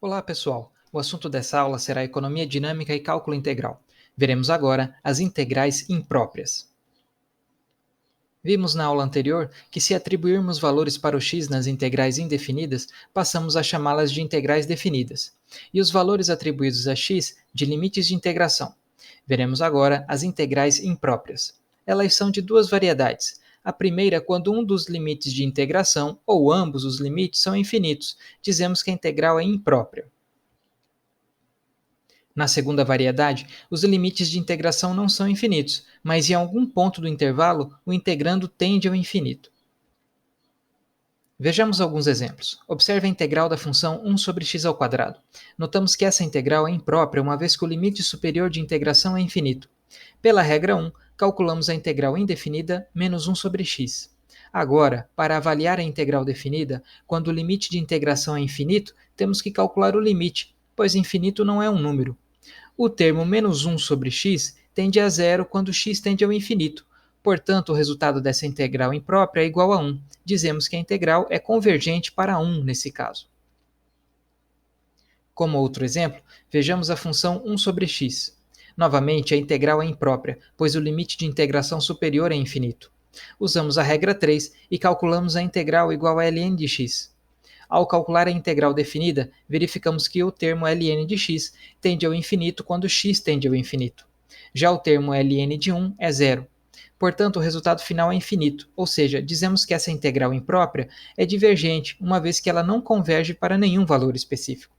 Olá, pessoal! O assunto dessa aula será economia dinâmica e cálculo integral. Veremos agora as integrais impróprias. Vimos na aula anterior que, se atribuirmos valores para o x nas integrais indefinidas, passamos a chamá-las de integrais definidas, e os valores atribuídos a x de limites de integração. Veremos agora as integrais impróprias. Elas são de duas variedades. A primeira, quando um dos limites de integração, ou ambos os limites, são infinitos, dizemos que a integral é imprópria. Na segunda variedade, os limites de integração não são infinitos, mas em algum ponto do intervalo, o integrando tende ao infinito. Vejamos alguns exemplos. Observe a integral da função 1 sobre x ao quadrado. Notamos que essa integral é imprópria, uma vez que o limite superior de integração é infinito. Pela regra 1, calculamos a integral indefinida menos 1 sobre x. Agora, para avaliar a integral definida, quando o limite de integração é infinito, temos que calcular o limite, pois infinito não é um número. O termo menos 1 sobre x tende a zero quando x tende ao infinito. Portanto, o resultado dessa integral imprópria é igual a 1. Dizemos que a integral é convergente para 1 nesse caso. Como outro exemplo, vejamos a função 1 sobre x. Novamente, a integral é imprópria, pois o limite de integração superior é infinito. Usamos a regra 3 e calculamos a integral igual a ln de x. Ao calcular a integral definida, verificamos que o termo ln de x tende ao infinito quando x tende ao infinito. Já o termo ln de 1 é zero. Portanto, o resultado final é infinito, ou seja, dizemos que essa integral imprópria é divergente, uma vez que ela não converge para nenhum valor específico.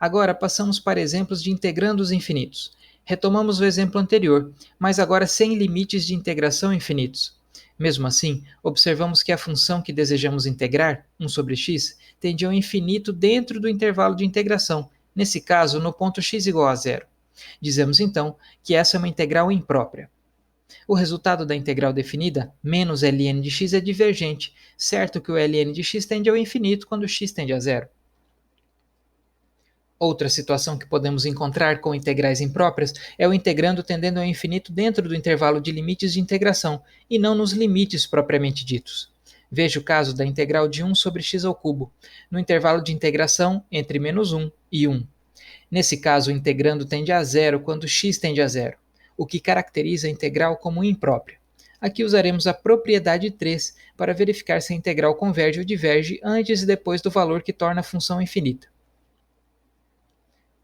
Agora passamos para exemplos de integrandos infinitos. Retomamos o exemplo anterior, mas agora sem limites de integração infinitos. Mesmo assim, observamos que a função que desejamos integrar, 1 sobre x, tende ao infinito dentro do intervalo de integração, nesse caso no ponto x igual a zero. Dizemos então que essa é uma integral imprópria. O resultado da integral definida, menos ln de x, é divergente, certo que o ln de x tende ao infinito quando x tende a zero. Outra situação que podemos encontrar com integrais impróprias é o integrando tendendo ao infinito dentro do intervalo de limites de integração, e não nos limites propriamente ditos. Veja o caso da integral de 1 sobre x ao cubo, no intervalo de integração entre menos 1 e 1. Nesse caso, o integrando tende a zero quando x tende a zero, o que caracteriza a integral como imprópria. Aqui usaremos a propriedade 3 para verificar se a integral converge ou diverge antes e depois do valor que torna a função infinita.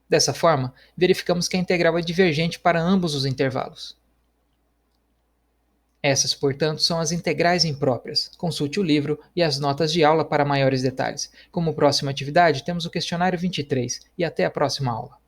Dessa forma, verificamos que a integral é divergente para ambos os intervalos. Essas, portanto, são as integrais impróprias. Consulte o livro e as notas de aula para maiores detalhes. Como próxima atividade, temos o questionário 23 e até a próxima aula.